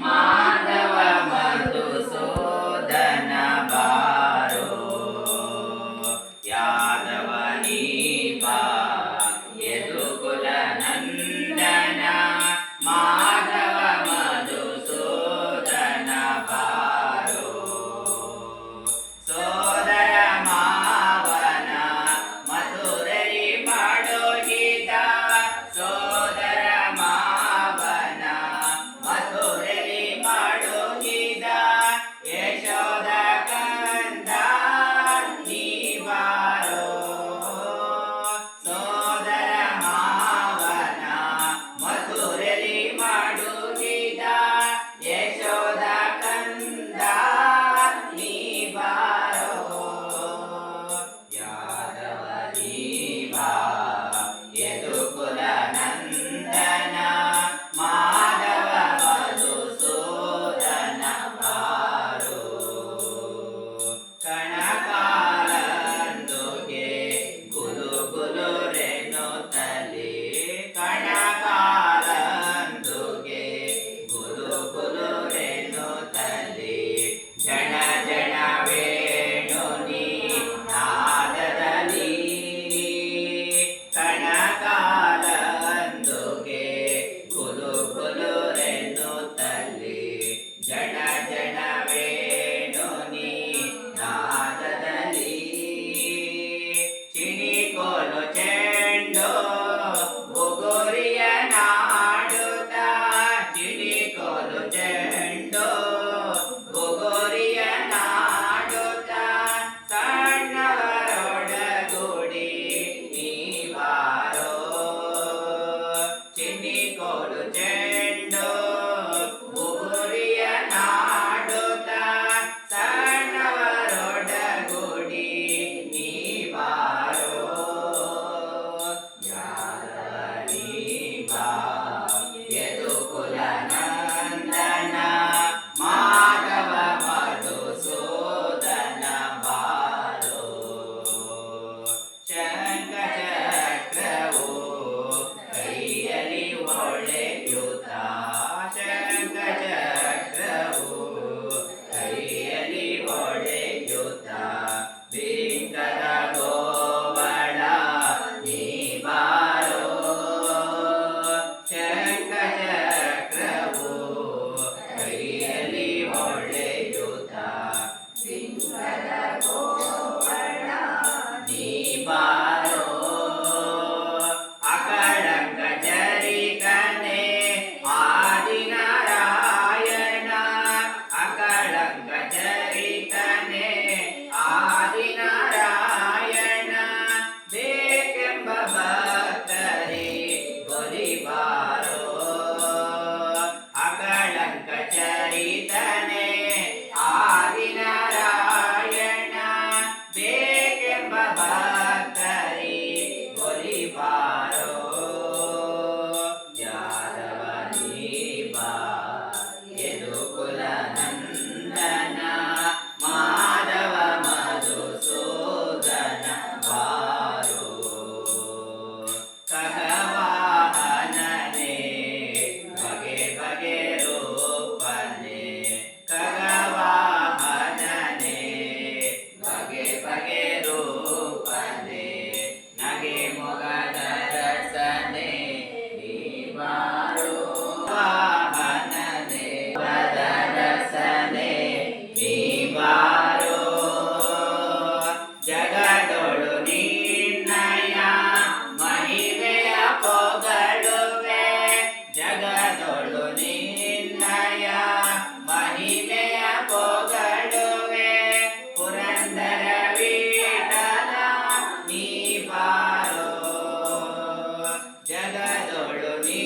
ಮಾಧವ ಮಧುಸೂದನ ಬಾರೋ ಯಾದವ ನೀ ಬಾ ಯದುಕುಲ ನಂದನ ಮಾಧವ ಮಧುಸೂದನ ಬಾರೋ ಸೋದರ ಮಾವನ ಮಧುರೈ ಮಾಡೋಗಿದ ಸೋದರ ಮಾವನ ಮಧುರೈ ಮಾಡೋಗಿದ ಯಶೋದ ಕಂದ ನೀ ಬಾರೋ ಸೋದರ ಮಾವನ ಮಧುರೈ ಮಾಡೋಗಿದ ಯಶೋದ ಕಂದ ನೀ ಬಾರೋ ಯಾದವ ನೀ ಬಾ ಯದುಕುಲ ನಂದನ ಮಾಧವ ಮಧುಸೂದನ ಬಾರೋ ಕಣಕಾಲಂದುಗೆ ಗುಲು ಗುಲು ರೆನುತ್ತಲಿ ಕಣಕಾಲಂದುಗೆ ಗುಲು ಗುಲು ರೆನುತ್ತಲಿ ಜನ ಜನ ವೇಣು ನೀ ನಾದದಲ್ಲಿ ಕಣಕಾಲಂದುಗೆ ಗುಲು ಗುಲು ರೆನುತ್ತಲಿ ಜನ ಜನ ವೇಣು ನೀ ನಾದದಲ್ಲಿ ಚಿಣಿಕೋಲು ಚೆಂಡು ಬುಗುರಿಯ ನಾಡುತ್ತ ಚಿಣಿಕೋಲು ಚೆಂಡು ಬುಗುರಿಯ ನಾಡುತ್ತ ಸಣ್ಣವರೊಡಗೂಡಿ ನೀ ಬಾರೋ ಚಿಣಿಕೋಲು ಚೆಂಡು ಬುಗುರಿಯ ನಾಡುತ್ತ ಸಣ್ಣವರೊಡಗೂಡಿ ನೀ ಬಾರೋ ಯಾದವ ನೀ ಬಾ ಯದುಕುಲ ನಂದನ ಮಾಧವ ಮಧುಸೂದನ ಬಾರೋ ಶಂಖ ಚಕ್ರವು ಕೈಯಲ್ಲಿ ಒಳೆಯುತ್ತ ಶಂಖ ಚಕ್ರವು ಕೈಯಲ್ಲಿ ಒಳೆಯುತ್ತ ಬಿಂಕದ ಗೋವಳ ನೀ ಬಾರೋ ಶಂಖ ಚಕ್ರವು ಕೈಯಲ್ಲಿ ಒಳೆಯುತ್ತ ಬಿಂಕದ ಗೋವಳ ನೀ ಬಾರೋ ಅಕಳಂಕ ಚರಿತನೆ ಆದಿನಾರಾಯಣ ಅಕಳಂಕ ಚರಿತನೆ ಆದಿನಾರಾಯಣ ಬೇಕೆಂಬ ಭಕ್ತರೇ ಗೊಲಿಬಾರೋ ಅಕಳಂಕ ಚರಿತನೆ ಆದಿನಾರಾಯಣ ಬೇಕೆಂಬ ಭಕ್ತರೇ ಗೊಲಿಬಾರೋ ಯಾದವ ನೀ ಬಾ ಯದುಕುಲ ನಂದನ ಮಾಧವ ಮಧುಸೂದನ ಬಾರೋ ಖಗವಾಹನನೆ ಬಗೆ ಬಗೆ ರೂಪನೆ ಖಗವಾಹನನೆ ಬಗೆ ಬಗೆ ರೂಪನೆ ನಗೆ ಮೊಗದ ರಸನೆ ನೀ ಬಾರೋ ವಾಹನನೆ ಮೊಗದ ರಸನೆ ನೀ ಬಾರೋ ಜಗದೊಳು ನಿನ್ನಯ ಮಹಿಮೆಯ ಪೊಗಳುವೆ ಜಗದೊಳು ನಿನ್ನಯ ಮಹಿಮೆಯ ಪೊಗಳುವೆ ಪುರಂದರ ವಿಠಲ ನೀ ಬಾರೋ ಜಗದೊಳು ನೀ